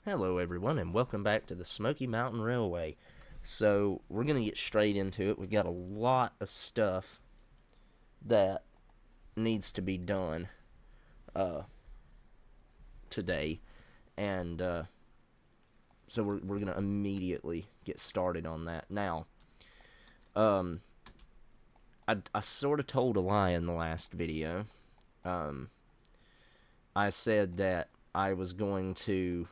Hello everyone and welcome back to the Smoky Mountain Railway. So we're going to get straight into it. We've got a lot of stuff that needs to be done today, and so we're going to immediately get started on that. Now, I sort of told a lie in the last video. I said that I was going to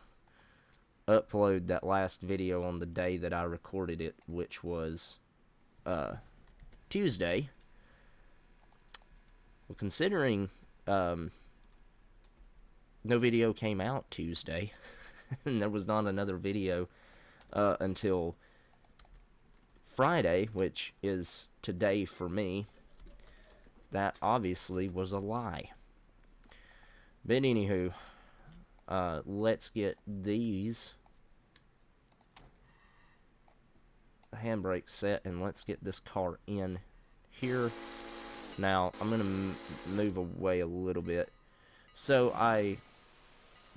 upload that last video on the day that I recorded it, which was Tuesday. Well, considering no video came out Tuesday, and there was not another video until Friday, which is today for me, that obviously was a lie. But anywho, let's get these handbrake set and let's get this car in here. Now I'm gonna move away a little bit. So I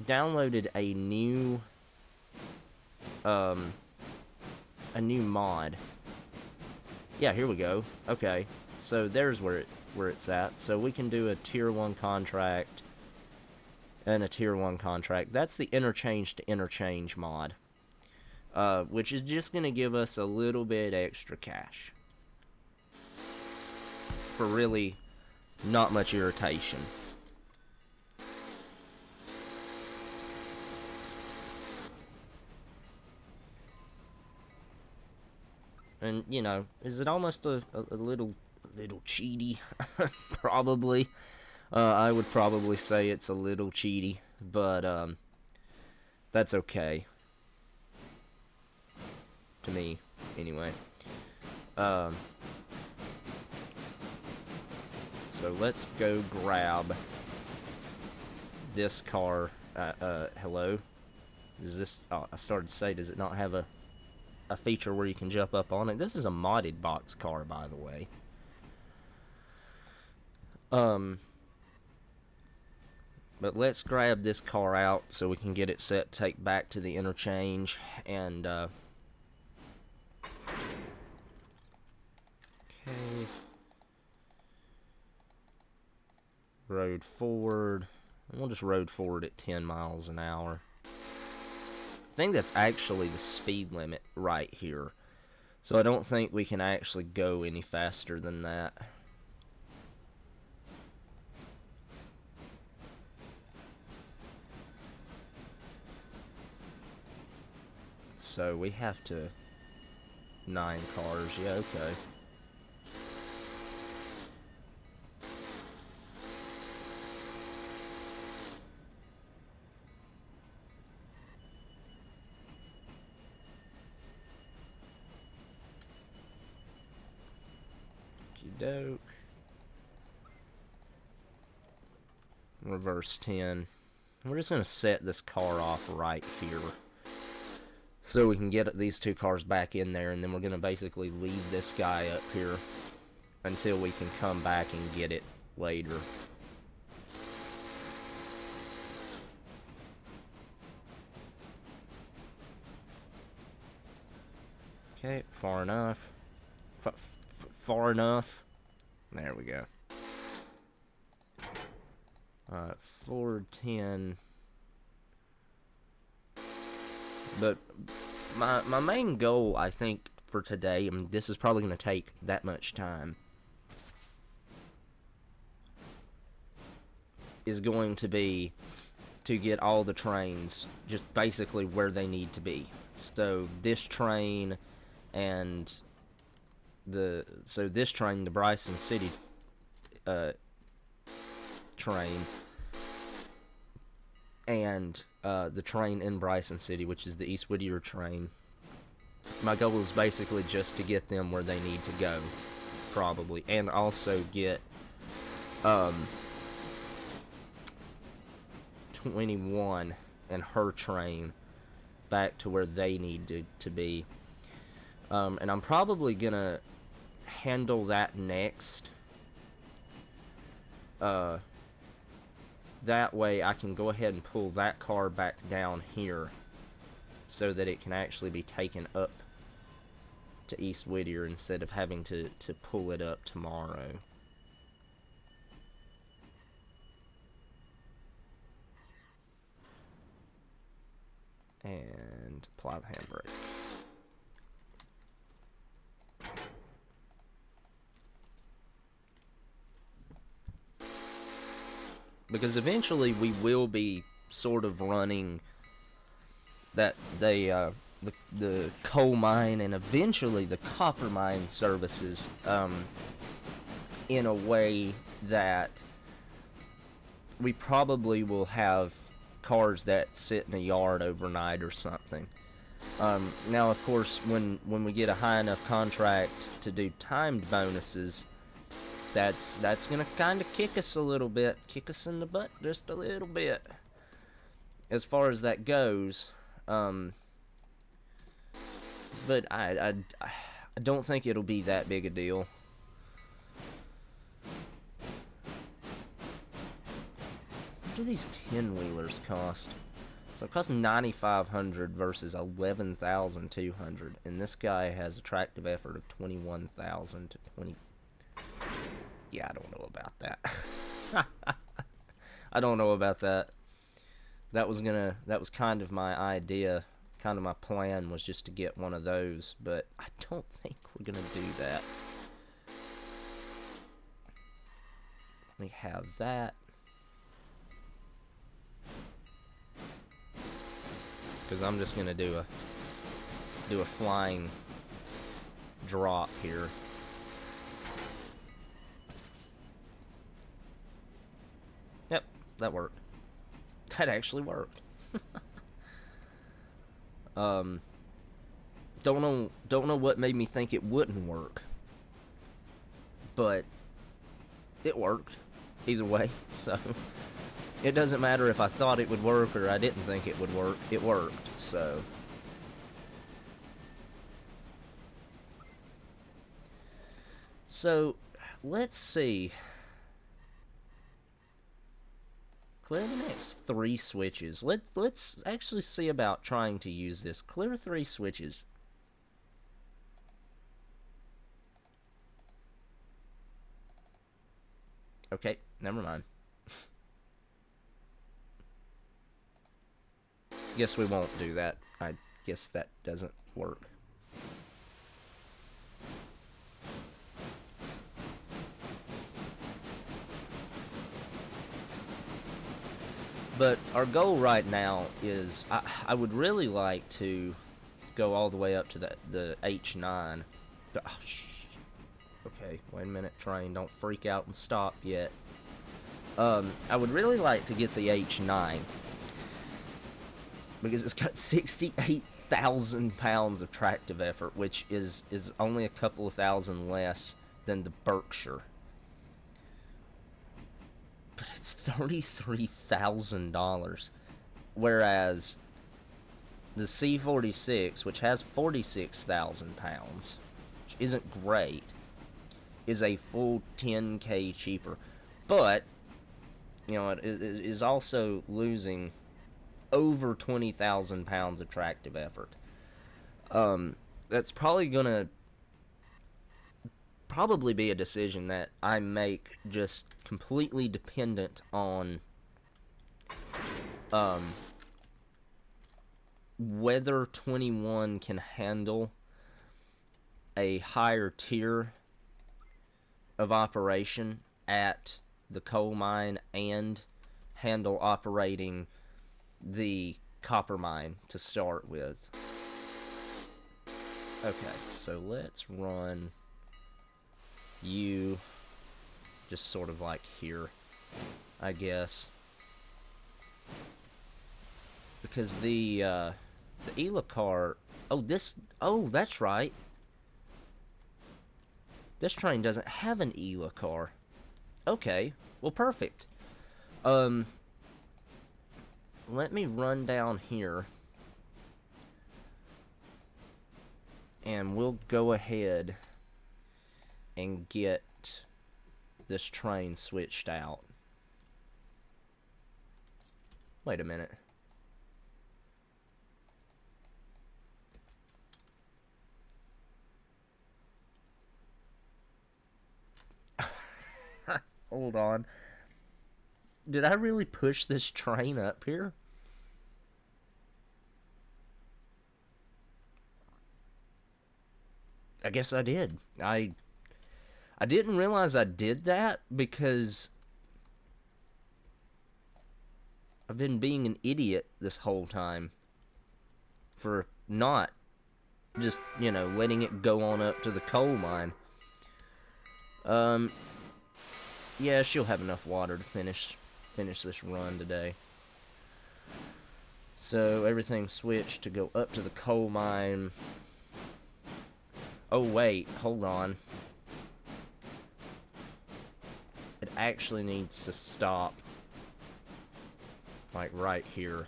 downloaded a new mod. Yeah, here we go. Okay, so there's where it's at. So we can do a tier 1 contract and a tier 1 contract. That's the interchange to interchange mod, which is just going to give us a little bit extra cash for really not much irritation. And, you know, is it almost a little cheaty? Probably. I would probably say it's a little cheaty, but that's okay. To me, anyway. So let's go grab this car. Hello? Is this... Oh, I started to say, does it not have a feature where you can jump up on it? This is a modded box car, by the way. But let's grab this car out so we can get it set, take back to the interchange, and okay. Road forward. We'll just road forward at 10 miles an hour. I think that's actually the speed limit right here. So I don't think we can actually go any faster than that. So we have to 9 cars. Yeah, okay. Okey-doke. Reverse 10. We're just going to set this car off right here so we can get these 2 cars back in there, and then we're going to basically leave this guy up here until we can come back and get it later. Okay, far enough. Far enough. There we go. Forward 10. But my main goal, I think, for today, and this is probably going to take that much time, is going to be to get all the trains just basically where they need to be. So this train and the Bryson City train, and the train in Bryson City, which is the East Whittier train. My goal is basically just to get them where they need to go, probably, and also get 21 and her train back to where they need to be. And I'm probably gonna handle that next. That way I can go ahead and pull that car back down here so that it can actually be taken up to East Whittier instead of having to pull it up tomorrow. And apply the handbrake. Because eventually we will be sort of running that the coal mine and eventually the copper mine services in a way that we probably will have cars that sit in a yard overnight or something. Now, of course, when we get a high enough contract to do timed bonuses, that's gonna kind of kick us a little bit, kick us in the butt just a little bit, as far as that goes. But I don't think it'll be that big a deal. What do these 10-wheelers cost? So it costs $9,500 versus $11,200, and this guy has a tractive effort of 21,000 to 20. Yeah, I don't know about that. I don't know about that. That was kind of my idea, kind of my plan was just to get one of those, but I don't think we're gonna do that. We have that. Because I'm just gonna do a flying drop here. Yep, that worked. That actually worked. Don't know what made me think it wouldn't work, but it worked either way. So it doesn't matter if I thought it would work or I didn't think it would work. It worked. So let's see. Clear the next 3 switches. Let's actually see about trying to use this. Clear 3 switches. Okay, never mind. Guess we won't do that. I guess that doesn't work. But our goal right now is, I would really like to go all the way up to the H9. But, oh, okay, wait a minute, train, don't freak out and stop yet. I would really like to get the H9 because it's got 68,000 pounds of tractive effort, which is only a couple of thousand less than the Berkshire. But it's $33,000, whereas the C46, which has 46,000 pounds, which isn't great, is a full 10K cheaper. But, you know, it is also losing over 20,000 pounds of tractive effort. That's probably gonna be a decision that I make just completely dependent on whether 21 can handle a higher tier of operation at the coal mine and handle operating the copper mine to start with. Okay, so let's run you just sort of like here, I guess, because the ELA car, that's right, this train doesn't have an ELA car. Okay, well, perfect. Let me run down here and we'll go ahead and get this train switched out. Wait a minute. Hold on. Did I really push this train up here? I guess I did. I didn't realize I did that because I've been being an idiot this whole time for not just, letting it go on up to the coal mine. Yeah, she'll have enough water to finish this run today. So everything switched to go up to the coal mine. Oh wait, hold on. It actually needs to stop. Like right here.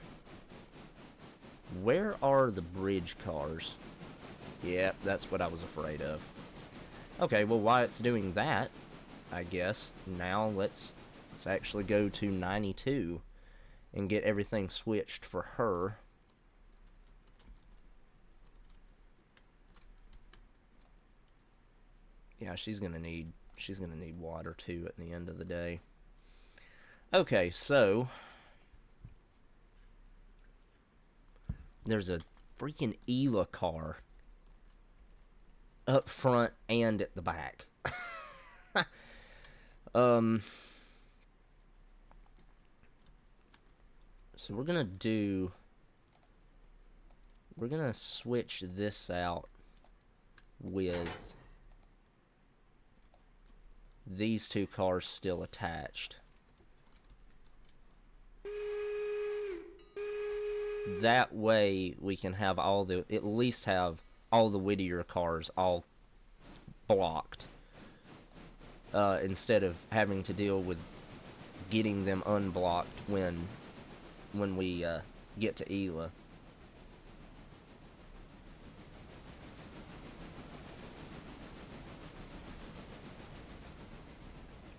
Where are the bridge cars? Yep, that's what I was afraid of. Okay, well, while it's doing that, I guess, now let's actually go to 92 and get everything switched for her. Yeah, she's gonna need water too at the end of the day. Okay, so there's a freaking ELA car up front and at the back. So we're gonna switch this out with these two cars still attached. That way we can have at least have all the Whittier cars all blocked. Instead of having to deal with getting them unblocked when we get to ELA.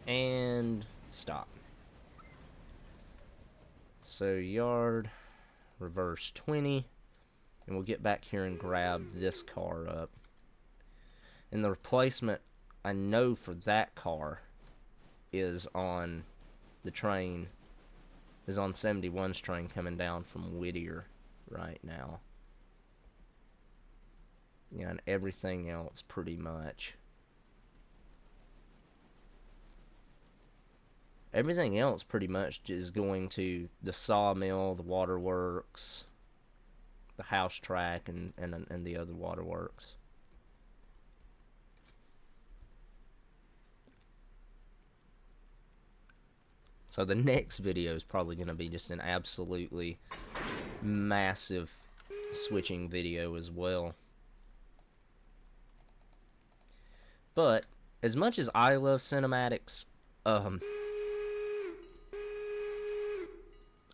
And stop. So yard, reverse 20, and we'll get back here and grab this car up. And the replacement, I know for that car, is on the train, is on 71's train coming down from Whittier right now. Yeah, and everything else pretty much. Everything else pretty much is going to the sawmill, the waterworks, the house track, and the other waterworks. So the next video is probably going to be just an absolutely massive switching video as well. But as much as I love cinematics,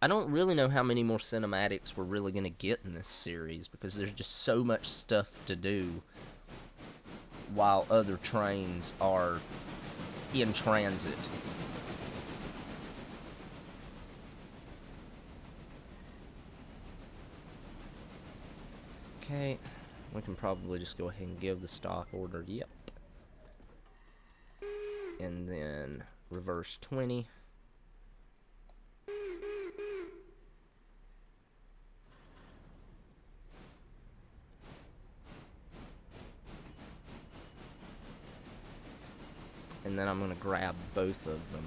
I don't really know how many more cinematics we're really going to get in this series, because there's just so much stuff to do while other trains are in transit. Okay, we can probably just go ahead and give the stock order, yep. And then reverse 20. And then I'm going to grab both of them.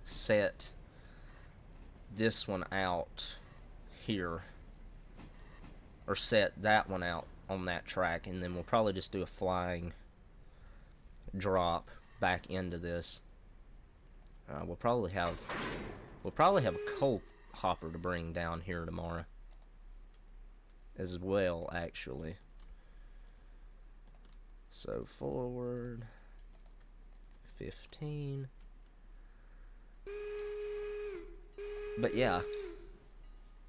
Set this one out here. Or set that one out on that track. And then we'll probably just do a flying drop back into this. We'll probably have a coal hopper to bring down here tomorrow as well, actually. So forward 15. But yeah,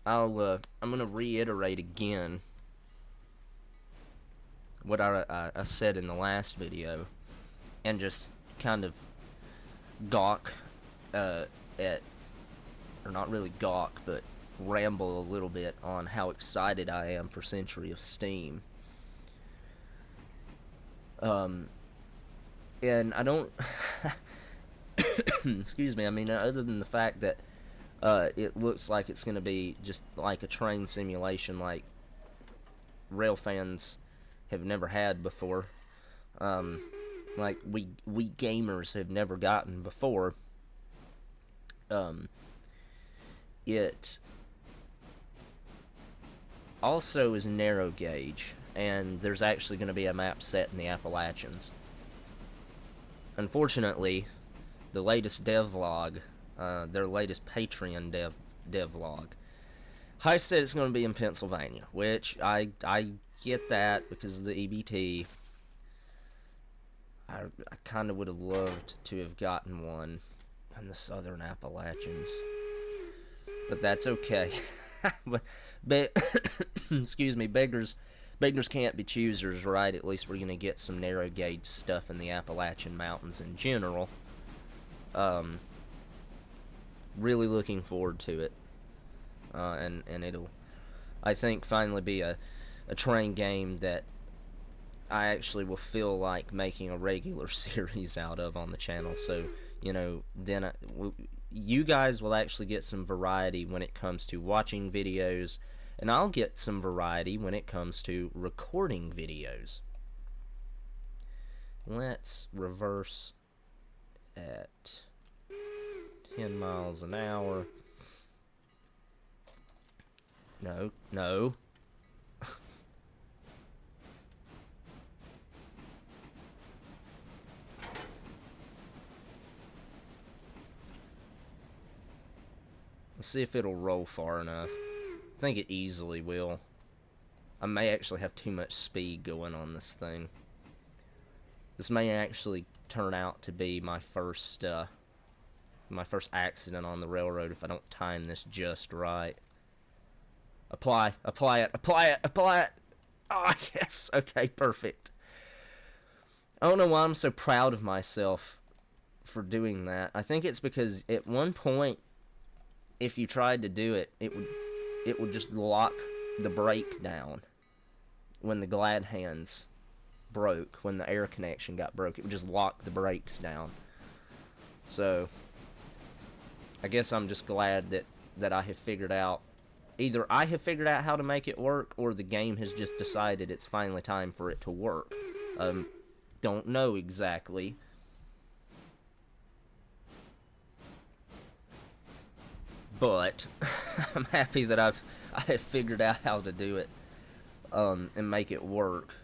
I'm gonna reiterate again what I said in the last video, and just kind of gawk or not really gawk, but ramble a little bit on how excited I am for Century of Steam. And I don't excuse me, I mean, other than the fact that it looks like it's going to be just like a train simulation like rail fans have never had before, like we gamers have never gotten before. It also is narrow gauge, and there's actually going to be a map set in the Appalachians. Unfortunately, the latest devlog, their latest Patreon devlog, Heist said it's going to be in Pennsylvania, which I get that because of the EBT. I kind of would have loved to have gotten one in the Southern Appalachians, but that's okay. but excuse me, beggars can't be choosers, right? At least we're gonna get some narrow gauge stuff in the Appalachian Mountains in general. Really looking forward to it, and it'll, I think, finally be a train game that I actually will feel like making a regular series out of on the channel. So, you know, then you guys will actually get some variety when it comes to watching videos, and I'll get some variety when it comes to recording videos. Let's reverse at 10 miles an hour. No. Let's see if it'll roll far enough. I think it easily will. I may actually have too much speed going on this thing. This may actually turn out to be my first accident on the railroad if I don't time this just right. Apply it. Oh, yes. Okay, perfect. I don't know why I'm so proud of myself for doing that. I think it's because at one point, if you tried to do it, it would just lock the brake down when the glad hands broke, when the air connection got broke. It would just lock the brakes down. So I guess I'm just glad that I have figured out, either I have figured out how to make it work, or the game has just decided it's finally time for it to work. Don't know exactly. But I'm happy that I have figured out how to do it, and make it work.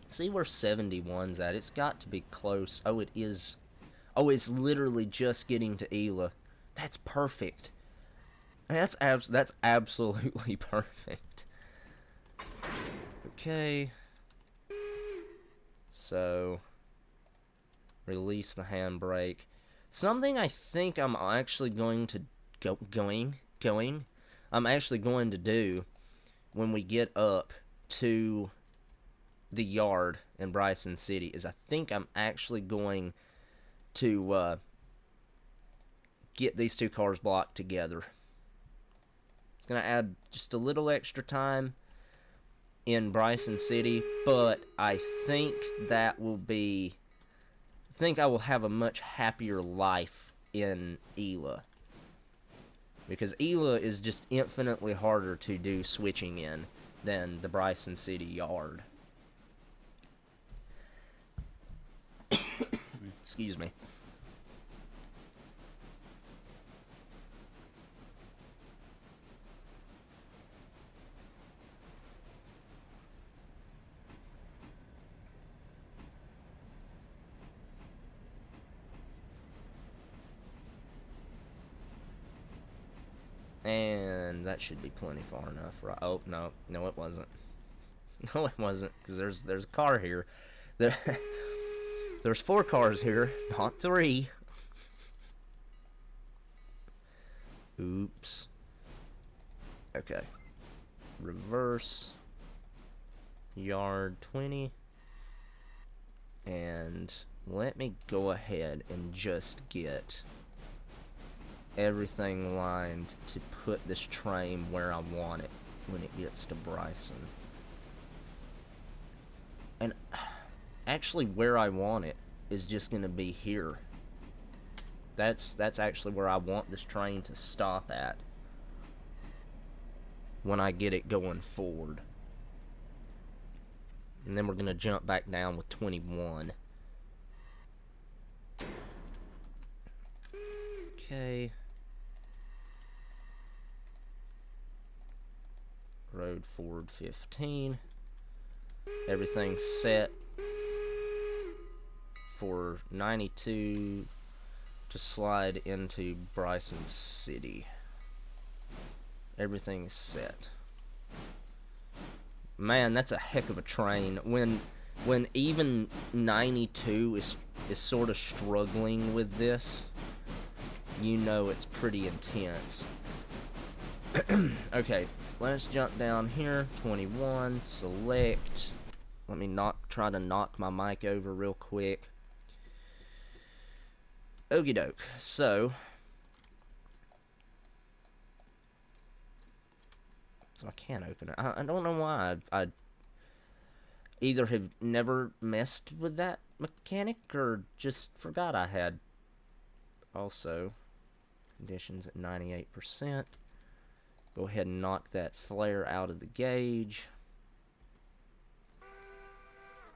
See where 71's at. It's got to be close. Oh, it is. Oh, it's literally just getting to Ela. That's perfect. That's absolutely perfect. Okay. So, release the handbrake. Something I think I'm actually going to I'm actually going to do when we get up to the yard in Bryson City is I think I'm actually going to get these two cars blocked together. It's going to add just a little extra time in Bryson City, but I think that will be... I think I will have a much happier life in Ela, because Ela is just infinitely harder to do switching in than the Bryson City yard. Excuse me. And that should be plenty far enough, right? Oh, no, it wasn't. No, it wasn't, because there's a car here. There's 4 cars here, not 3. Oops. Okay. Reverse. Yard 20. And let me go ahead and just get everything lined to put this train where I want it when it gets to Bryson. And actually where I want it is just going to be here. That's actually where I want this train to stop at when I get it going forward. And then we're going to jump back down with 21. Okay. Road forward 15. Everything's set for 92 to slide into Bryson City. Everything's set. Man, that's a heck of a train. When even 92 is sort of struggling with this, you know it's pretty intense. Okay, let's jump down here. 21, select. Let me try to knock my mic over real quick. Okie doke. So I can't open it. I don't know why. I either have never messed with that mechanic or just forgot I had. Also, conditions at 98%. Go ahead and knock that flare out of the gauge.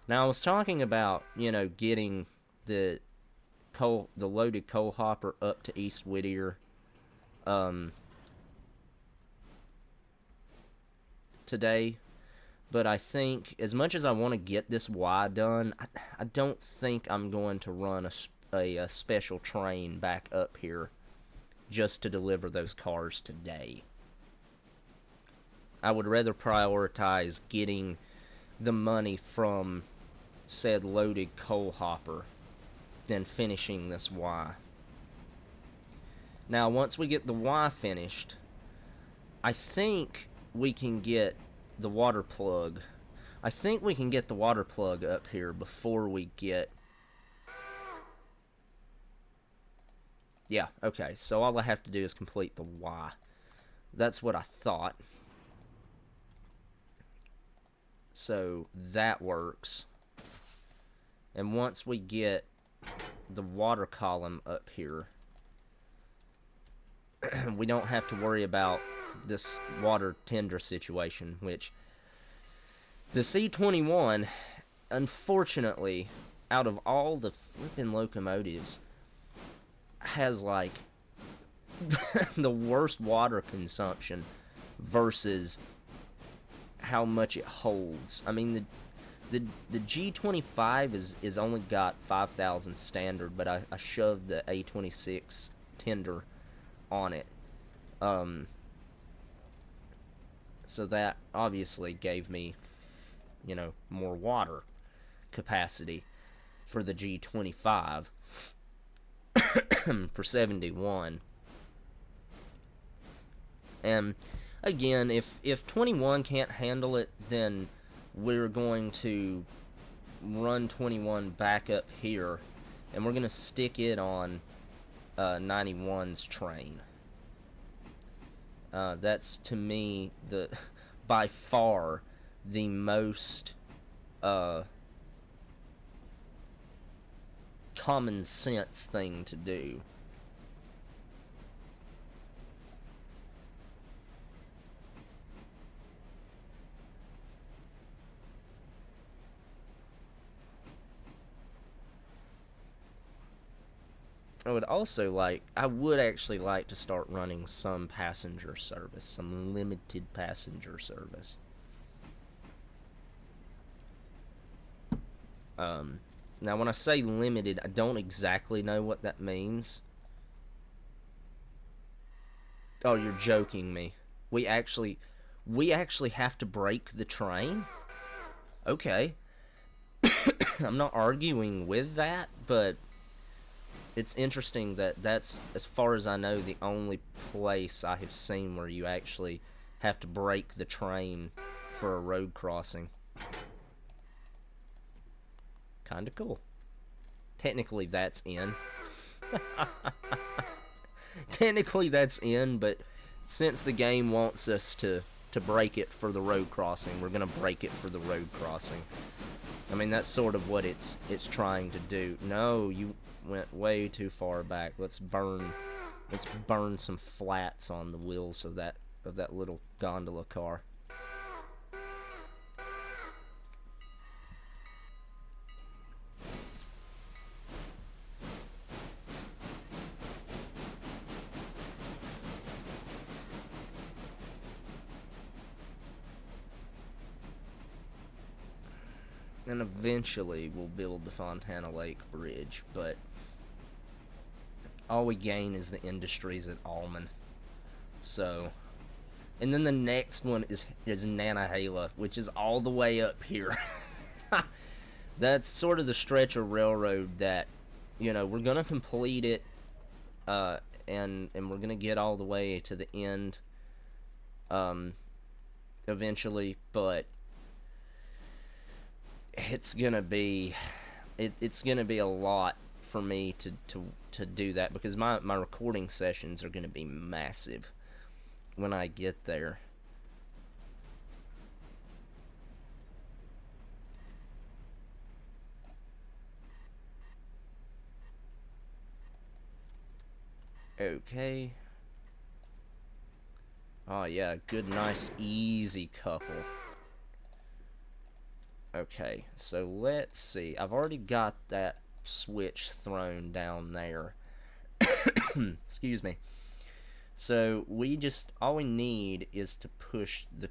Now, I was talking about, you know, getting the loaded coal hopper up to East Whittier today, but I think as much as I want to get this Y done, I don't think I'm going to run a special train back up here just to deliver those cars today. I would rather prioritize getting the money from said loaded coal hopper than finishing this Y. Now, once we get the Y finished, I think we can get the water plug. I think we can get the water plug up here before we get... Yeah, okay, so all I have to do is complete the Y. That's what I thought. So that works. And once we get the water column up here, we don't have to worry about this water tender situation, which the C21, unfortunately, out of all the flipping locomotives, has like the worst water consumption versus how much it holds. I mean, the G25 is only got 5,000 standard, but I shoved the A26 tender on it. So that obviously gave me, you know, more water capacity for the G25 for 71. And again, if 21 can't handle it, then we're going to run 21 back up here, and we're going to stick it on 91's train. That's, to me, by far the most common sense thing to do. I would actually like to start running some passenger service, some limited passenger service. Now when I say limited, I don't exactly know what that means. Oh, you're joking me. We actually have to break the train? Okay. I'm not arguing with that, but it's interesting that that's, as far as I know, the only place I have seen where you actually have to break the train for a road crossing. Kinda cool. Technically, that's in. Technically, that's in, but since the game wants us to to break it for the road crossing. We're gonna break it for the road crossing. I mean, that's sort of what it's trying to do. No, you went way too far back. Let's burn some flats on the wheels of that little gondola car. And eventually we'll build the Fontana Lake Bridge, but all we gain is the industries at Almond. So, and then the next one is Nantahala, which is all the way up here. That's sort of the stretch of railroad that, you know, we're gonna complete it, and we're gonna get all the way to the end, eventually, but it's gonna be a lot for me to do that, because my recording sessions are gonna be massive when I get there. Okay. Oh yeah, good, nice, easy couple. Okay, so let's see. I've already got that switch thrown down there. Excuse me. So all we need is to push the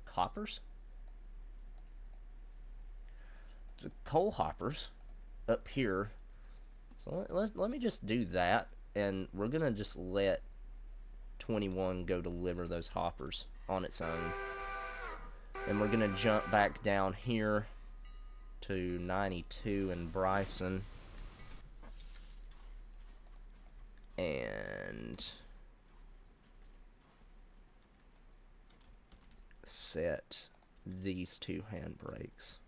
coppers, the coal hoppers up here. So let me just do that, and we're gonna just let 21 go deliver those hoppers on its own. And we're gonna jump back down here to 92 and Bryson, and set these two handbrakes.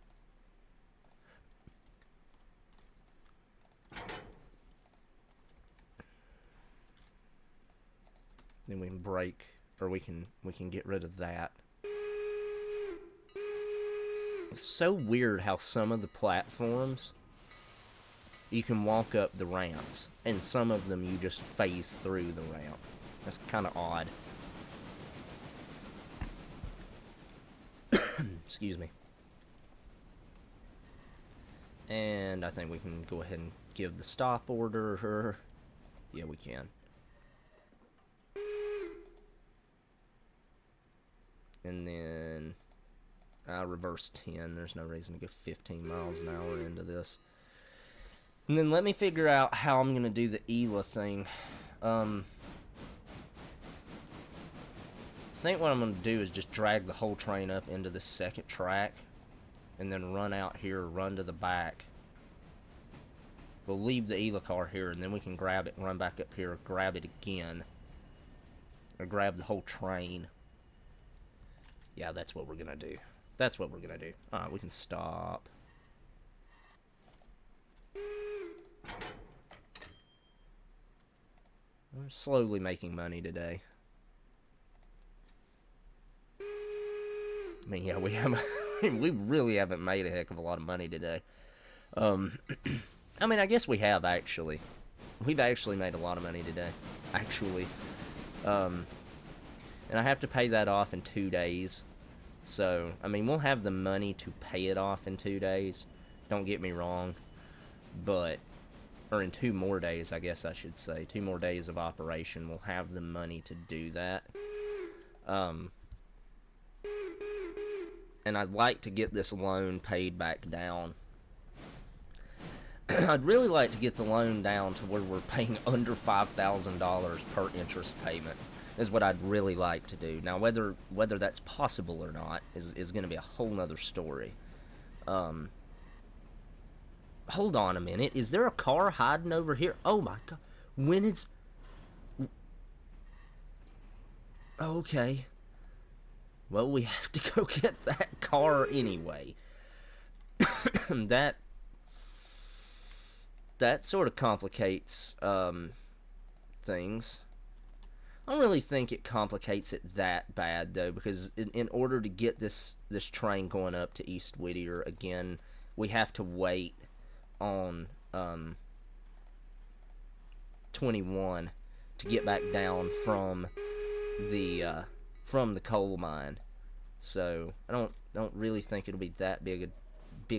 Then we can brake, or we can get rid of that. It's so weird how some of the platforms you can walk up the ramps, and some of them you just phase through the ramp. That's kind of odd. Excuse me. And I think we can go ahead and give the stop order. Yeah, we can. And then reverse 10. There's no reason to go 15 miles an hour into this. And then let me figure out how I'm going to do the ELA thing. I think what I'm going to do is just drag the whole train up into the second track, and then run out here, run to the back. We'll leave the ELA car here, and then we can grab it and run back up here, grab it again. Or grab the whole train. Yeah, that's what we're going to do. That's what we're going to do. Alright, we can stop. We're slowly making money today. I mean, yeah, we really haven't made a heck of a lot of money today. I mean, I guess we have, actually. We've actually made a lot of money today. Actually. And I have to pay that off in 2 days. So, I mean, we'll have the money to pay it off in 2 days. Don't get me wrong. But, or in 2 more days, I guess I should say. 2 more days of operation. We'll have the money to do that. And I'd like to get this loan paid back down. I'd really like to get the loan down to where we're paying under $5,000 per interest payment. Is what I'd really like to do. Now, whether that's possible or not is going to be a whole nother story. Hold on a minute. Is there a car hiding over here? Oh my god. When it's... Okay. Well, we have to go get that car anyway. That sort of complicates things. I don't really think it complicates it that bad though, because in order to get this train going up to East Whittier again, we have to wait on 21 to get back down from the coal mine. So I don't really think it'll be that big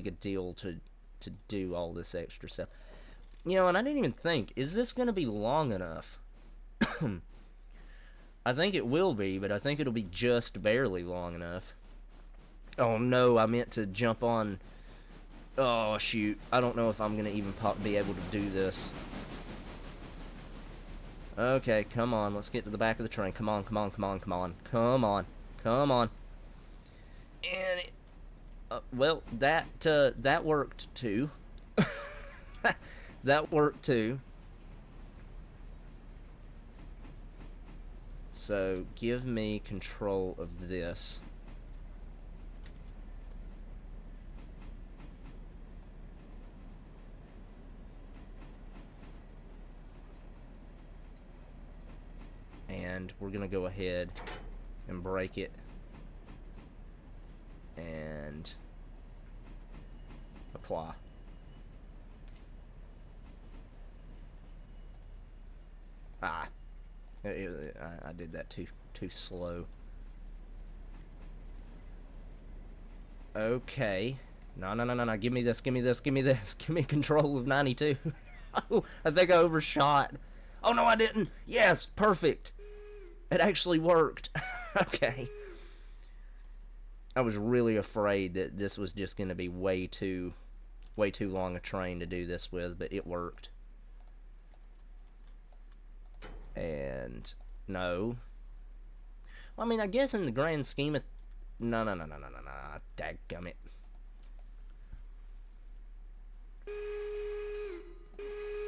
a deal to do all this extra stuff. You know, and I didn't even think, is this gonna be long enough? I think it will be, but I think it'll be just barely long enough. Oh no, I meant to jump on. Oh shoot, I don't know if I'm gonna even be able to do this. Okay, come on, let's get to the back of the train. Come on, come on, come on, come on, come on, come on. And well, that worked too. That worked too. So give me control of this. And we're gonna go ahead and break it and apply. I did that too slow. Okay. No. Give me this. Give me this. Give me this. Give me control of 92. Oh, I think I overshot. Oh, no, I didn't. Yes, perfect. It actually worked. Okay. I was really afraid that this was just going to be way too long a train to do this with, but it worked. And no. Well, I mean, I guess in the grand scheme of... No. Dadgummit.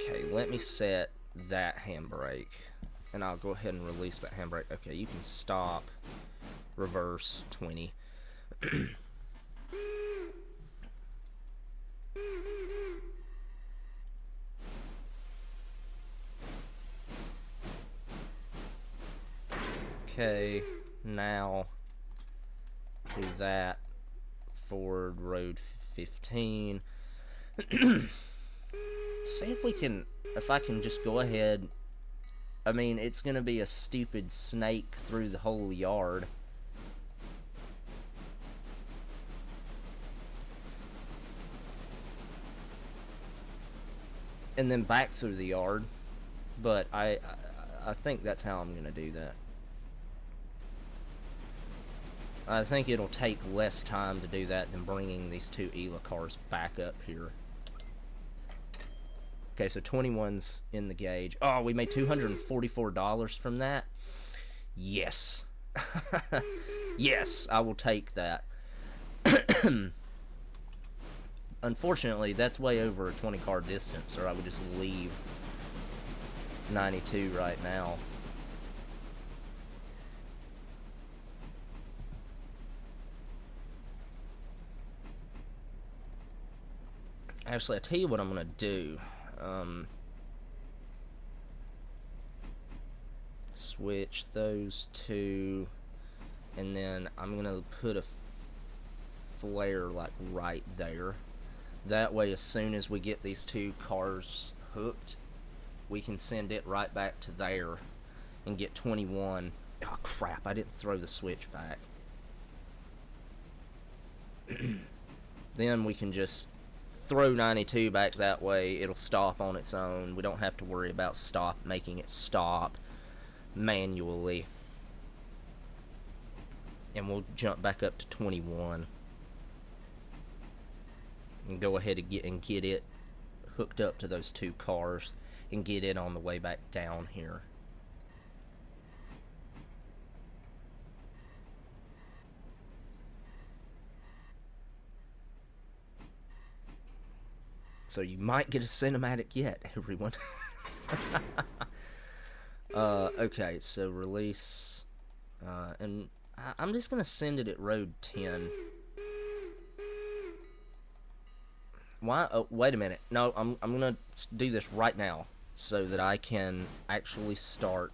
Okay, let me set that handbrake. And I'll go ahead and release that handbrake. Okay, you can stop. Reverse 20. Okay, now do that. Forward road 15. See if I can just go ahead. I mean, it's gonna be a stupid snake through the whole yard. And then back through the yard. But I think that's how I'm gonna do that. I think it'll take less time to do that than bringing these two ELA cars back up here. Okay, so 21's in the gauge. Oh, we made $244 from that? Yes. Yes, I will take that. Unfortunately, that's way over a 20-car distance, or I would just leave 92 right now. Actually, I tell you what I'm gonna do. Switch those two, and then I'm gonna put a flare like right there. That way, as soon as we get these two cars hooked, we can send it right back to there and get 21. Oh crap, I didn't throw the switch back. Then we can just throw 92 back that way. It'll stop on its own. We don't have to worry about making it stop manually. And we'll jump back up to 21 and go ahead and get it hooked up to those two cars and get it on the way back down here. So you might get a cinematic yet, everyone. Okay, so release, and I'm just gonna send it at road 10. Why? Oh, wait a minute. No, I'm gonna do this right now so that I can actually start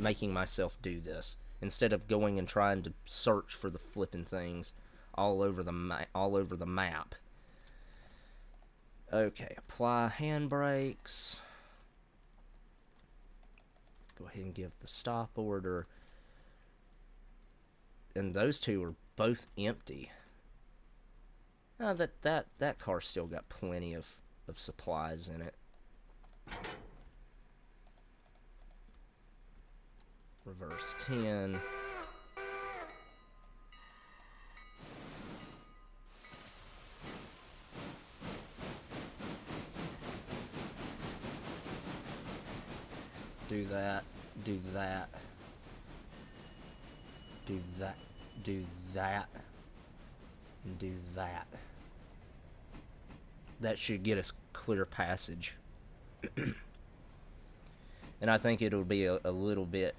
making myself do this instead of going and trying to search for the flipping things all over the map. Okay, apply handbrakes. Go ahead and give the stop order. And those two are both empty. Oh, that car's still got plenty of supplies in it. Reverse 10. Do that. Do that. Do that. Do that. And do that. That should get us clear passage. And I think it'll be a little bit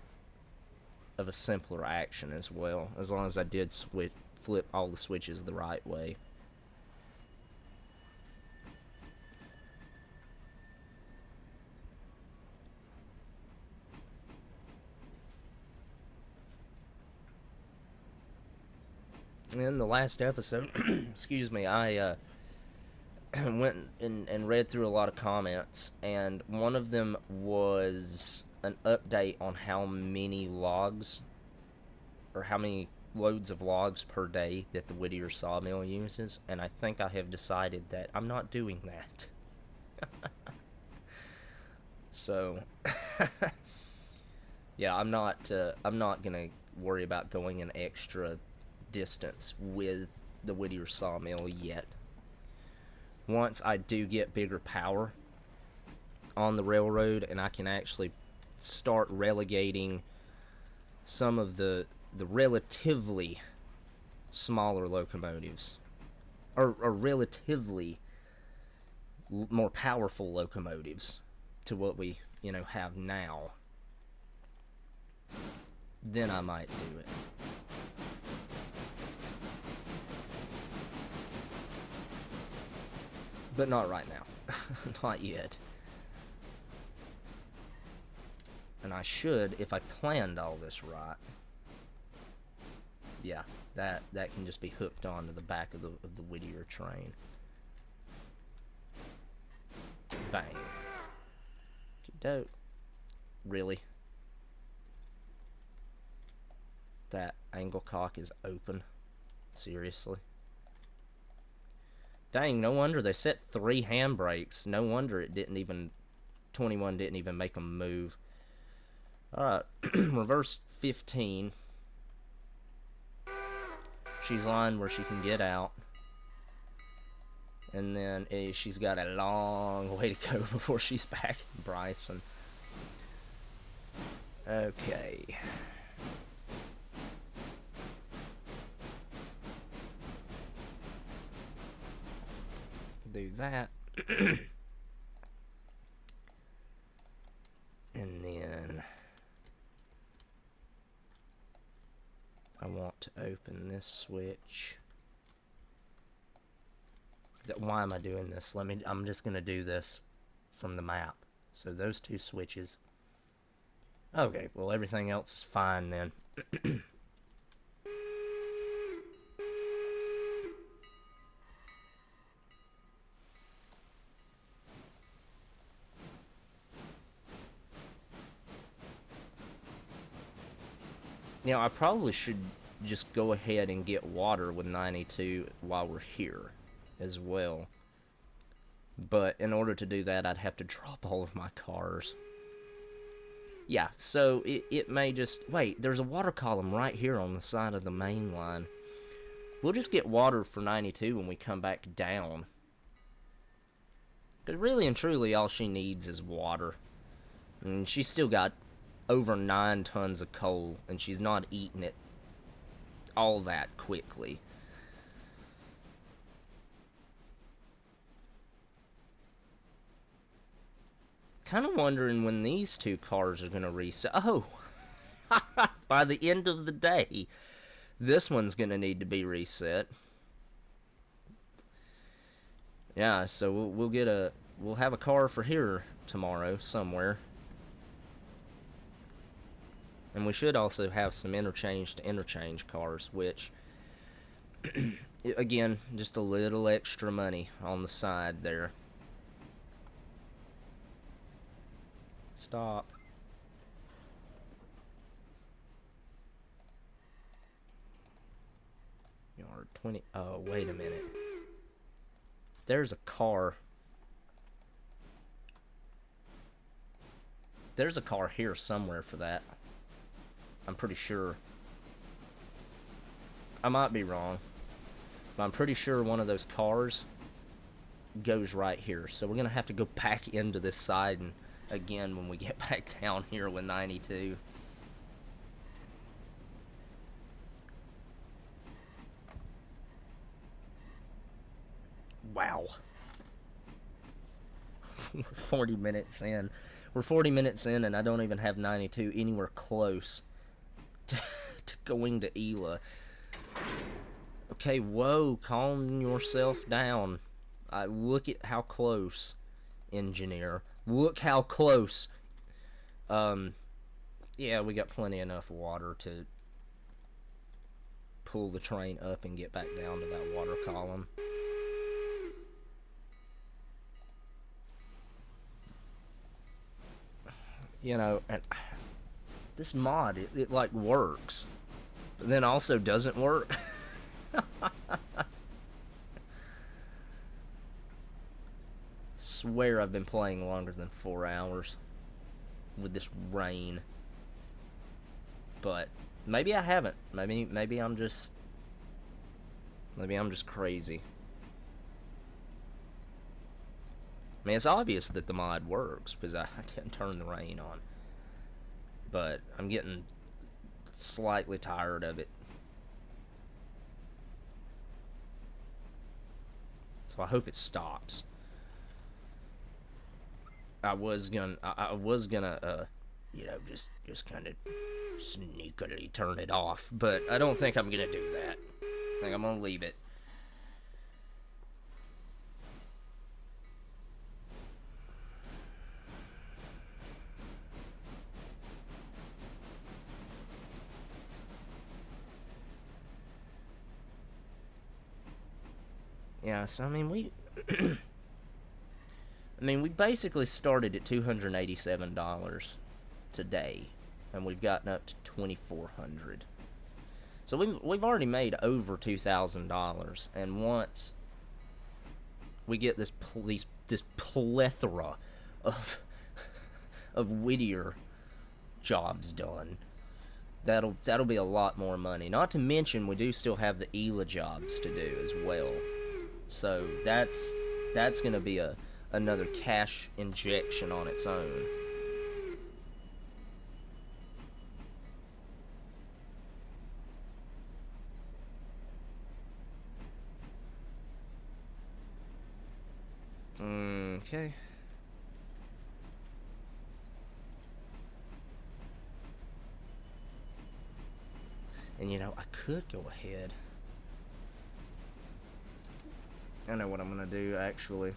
of a simpler action as well, as long as I did flip all the switches the right way. In the last episode, excuse me, I went and read through a lot of comments, and one of them was an update on how many logs, or how many loads of logs per day that the Whittier sawmill uses, and I think I have decided that I'm not doing that. So, yeah, I'm not gonna worry about going an extra distance with the Whittier sawmill yet. Once I do get bigger power on the railroad and I can actually start relegating some of the relatively smaller locomotives, or relatively more powerful locomotives to what we have now, then I might do it. But not right now. Not yet. And I should, if I planned all this right. Yeah, that can just be hooked onto the back of the Whittier train. Bang. Dope. Really? That angle cock is open? Seriously? Dang, no wonder they set 3 handbrakes. No wonder it didn't even... 21 didn't even make them move. Alright, reverse 15. She's lying where she can get out. And then she's got a long way to go before she's back in Bryson. Okay. Do that. And then I want to open this switch. Why am I doing this? I'm just gonna do this from the map. So those 2 switches. Okay, well everything else is fine then. Now, I probably should just go ahead and get water with 92 while we're here as well. But in order to do that, I'd have to drop all of my cars. Yeah, so it may just... Wait, there's a water column right here on the side of the main line. We'll just get water for 92 when we come back down. Because really and truly, all she needs is water. And she's still got over 9 tons of coal, and she's not eating it all that quickly. Kind of wondering when these 2 cars are going to reset. Oh! By the end of the day, this one's going to need to be reset. Yeah, so we'll have a car for here tomorrow somewhere. And we should also have some interchange to interchange cars, which, again, just a little extra money on the side there. Stop. Yard 20. Oh, wait a minute. There's a car. There's a car here somewhere for that. I'm pretty sure. I might be wrong, but I'm pretty sure one of those cars goes right here. So we're going to have to go back into this side and again when we get back down here with 92. Wow. 40 minutes in. We're 40 minutes in and I don't even have 92 anywhere close to going to Ela. Okay, whoa, calm yourself down. Look at how close, engineer. Look how close. Yeah, we got plenty enough water to pull the train up and get back down to that water column. You know, and this mod, it like works, but then also doesn't work. Swear I've been playing longer than 4 hours with this rain, but maybe I haven't. Maybe I'm just crazy. I mean, it's obvious that the mod works because I didn't turn the rain on. But I'm getting slightly tired of it. So I hope it stops. I was gonna, you know, just kind of sneakily turn it off. But I don't think I'm gonna do that. I think I'm gonna leave it. Yeah, so I mean, we basically started at $287 today, and we've gotten up to $2,400. So we've already made over $2,000, and once we get this plethora of Whittier jobs done, that'll be a lot more money. Not to mention we do still have the Ela jobs to do as well. So that's gonna be another cash injection on its own. Okay. And you know, I could go ahead. I know what I'm gonna do, actually.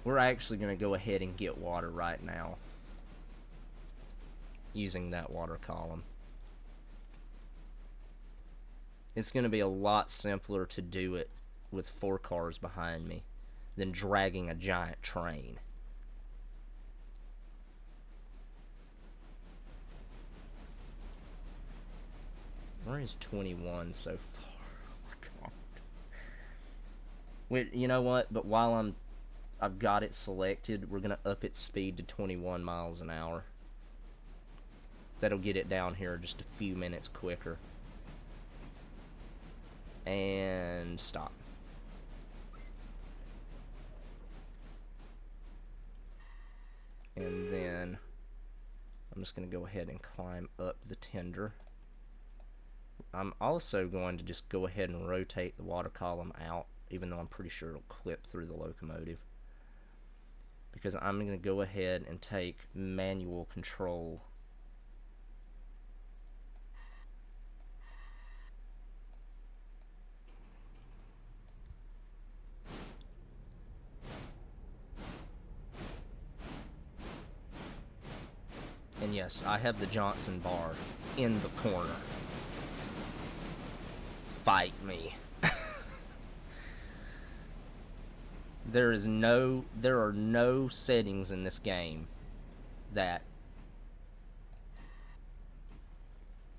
We're actually gonna go ahead and get water right now using that water column. It's gonna be a lot simpler to do it with 4 cars behind me than dragging a giant train. Where is 21 so far? Oh my god. Wait, you know what? But while I've got it selected, we're gonna up its speed to 21 miles an hour. That'll get it down here just a few minutes quicker. And stop. And then I'm just gonna go ahead and climb up the tender. I'm also going to just go ahead and rotate the water column out, even though I'm pretty sure it'll clip through the locomotive, because I'm going to go ahead and take manual control. And yes, I have the Johnson bar in the corner. Fight me. There are no settings in this game that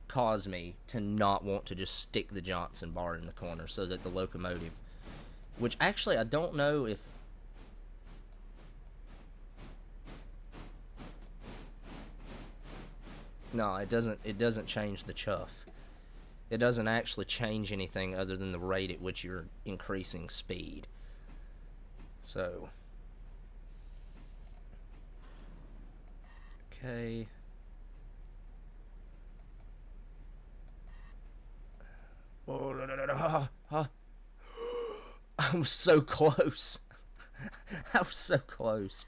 cause me to not want to just stick the Johnson bar in the corner so that the locomotive, which actually I don't know if no, it doesn't change the chuff. It doesn't actually change anything other than the rate at which you're increasing speed. So okay. Oh, no. I was so close. I was so close.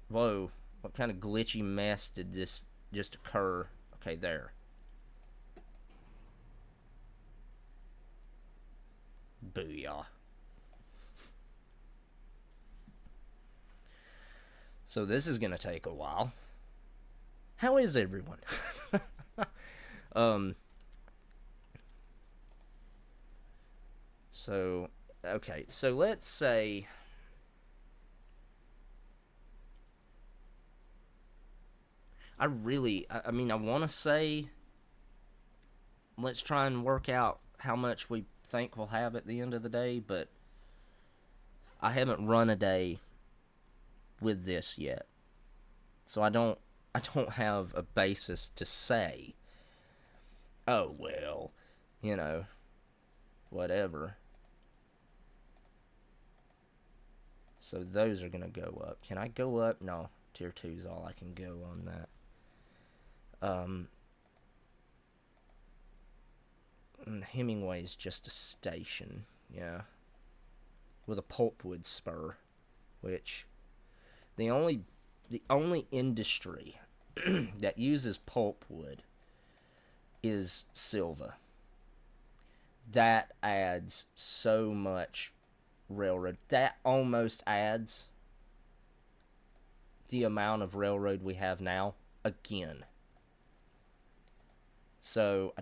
Whoa, what kind of glitchy mess did this just occur? Okay, there. Booyah. So this is gonna take a while. How is everyone? So, okay, so let's say I mean, I want to say let's try and work out how much we think we'll have at the end of the day, but I haven't run a day with this yet. So I don't have a basis to say, oh, well, you know, whatever. So those are going to go up. Can I go up? No, tier 2 is all I can go on that. Hemingway's just a station, yeah, with a pulpwood spur, which the only industry that uses pulpwood is Silva. That adds so much railroad. That almost adds the amount of railroad we have now again. So I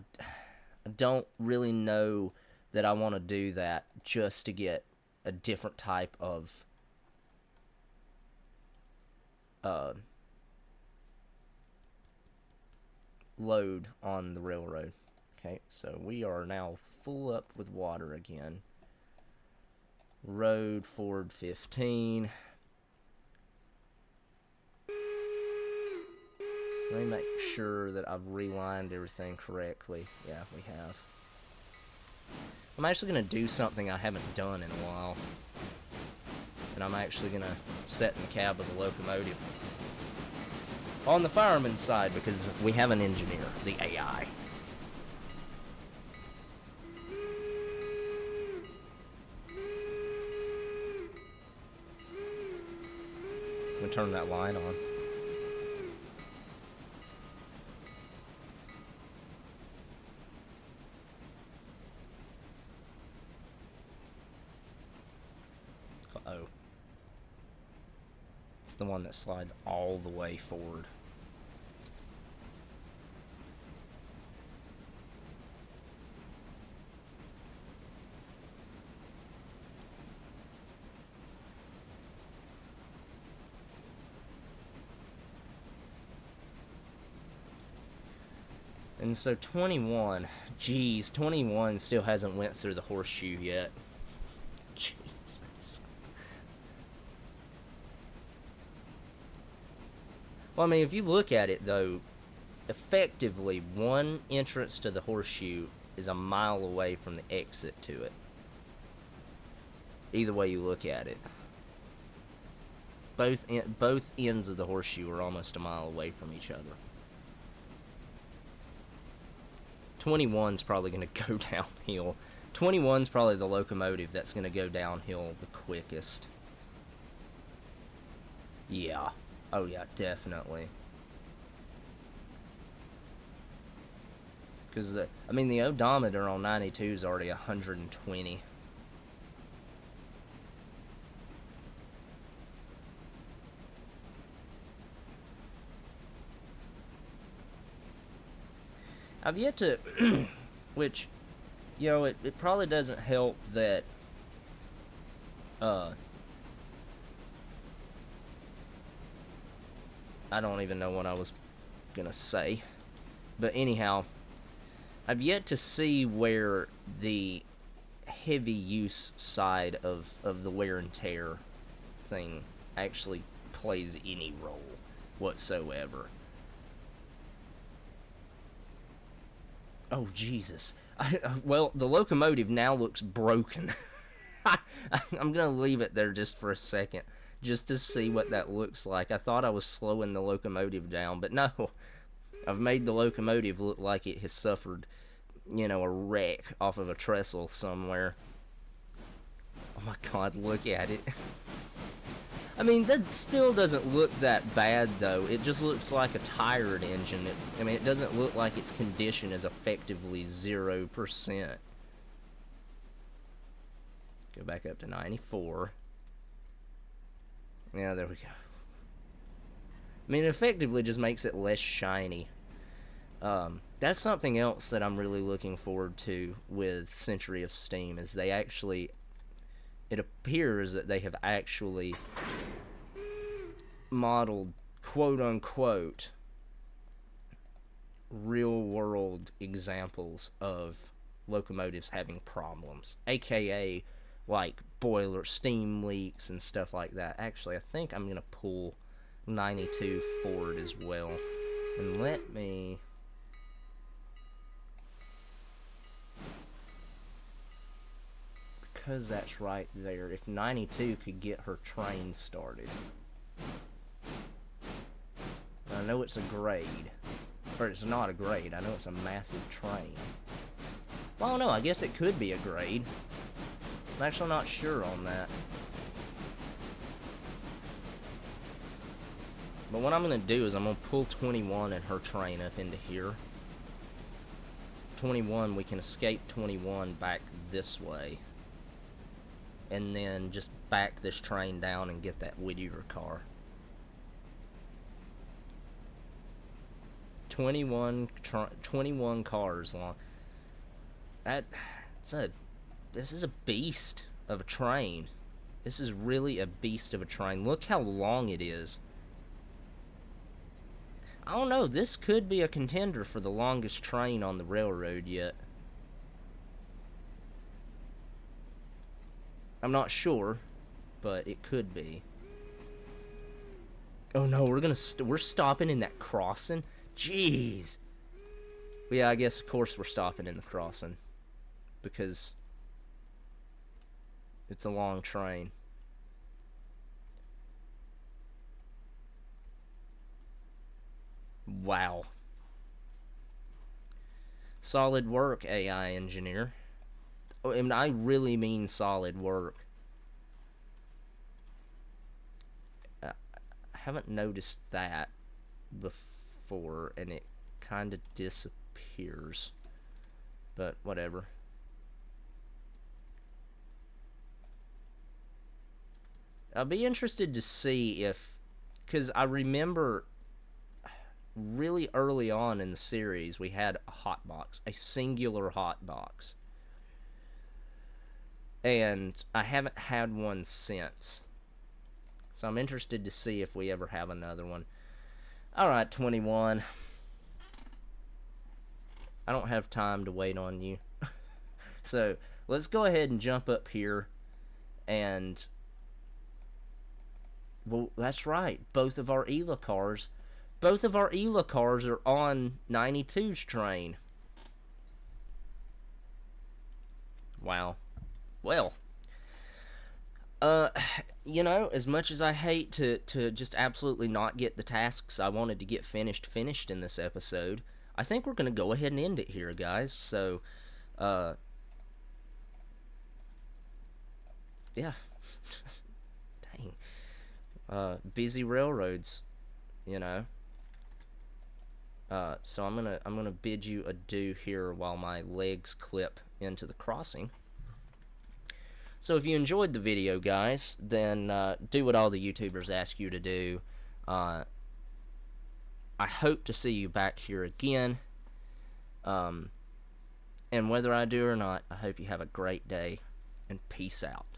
don't really know that I want to do that just to get a different type of load on the railroad. Okay, so we are now full up with water again. Road Ford 15. Let me make sure that I've relined everything correctly. Yeah, we have. I'm actually going to do something I haven't done in a while. And I'm actually going to set in the cab of the locomotive on the fireman's side because we have an engineer, the AI. I'm going to turn that line on. Uh-oh. It's the one that slides all the way forward. And so 21, geez, 21 still hasn't went through the horseshoe yet. Jesus. Well, I mean, if you look at it, though, effectively, one entrance to the horseshoe is a mile away from the exit to it. Either way you look at it. Both ends of the horseshoe are almost a mile away from each other. 21's probably going to go downhill. 21's probably the locomotive that's going to go downhill the quickest. Yeah. Oh, yeah, definitely. Because, the odometer on 92 is already 120. I've yet to, which, you know, it probably doesn't help that, I don't even know what I was gonna say. But anyhow, I've yet to see where the heavy use side of the wear and tear thing actually plays any role whatsoever. Oh, Jesus. Well, the locomotive now looks broken. I'm going to leave it there just for a second, just to see what that looks like. I thought I was slowing the locomotive down, but no. I've made the locomotive look like it has suffered, you know, a wreck off of a trestle somewhere. Oh my God, look at it. I mean, that still doesn't look that bad, though. It just looks like a tired engine. I mean, it doesn't look like its condition is effectively 0%. Go back up to 94. Yeah, there we go. I mean, it effectively just makes it less shiny. That's something else that I'm really looking forward to with Century of Steam, is they actually... It appears that they have actually modeled, quote-unquote, real-world examples of locomotives having problems, aka like boiler steam leaks and stuff like that. Actually, I think I'm gonna pull 92 forward as well, and let me... because that's right there, if 92 could get her train started. I know it's a grade, or it's not a grade, I know it's a massive train. Well, I don't know, I guess it could be a grade. I'm actually not sure on that. But what I'm going to do is I'm going to pull 21 and her train up into here. 21, we can escape 21 back this way. And then just back this train down and get that Whittier car. 21 cars long. This is a beast of a train. This is really a beast of a train. Look how long it is. I don't know, this could be a contender for the longest train on the railroad yet. I'm not sure, but it could be. Oh no, we're stopping in that crossing? Jeez. Well, yeah, I guess of course we're stopping in the crossing, because it's a long train. Wow. Solid work, AI engineer. And I really mean solid work. I haven't noticed that before, and it kind of disappears. But whatever. I'll be interested to see if... because I remember really early on in the series we had a hotbox, a singular hotbox. And I haven't had one since. So I'm interested to see if we ever have another one. Alright, 21. I don't have time to wait on you. So, let's go ahead and jump up here. And... well, that's right. Both of our ELA cars are on 92's train. Wow. Well, you know, as much as I hate to just absolutely not get the tasks I wanted to get finished in this episode, I think we're going to go ahead and end it here, guys. So, yeah. Dang. Busy railroads, you know. So I'm gonna bid you adieu here while my legs clip into the crossing. So if you enjoyed the video, guys, then do what all the YouTubers ask you to do. I hope to see you back here again. And whether I do or not, I hope you have a great day, and peace out.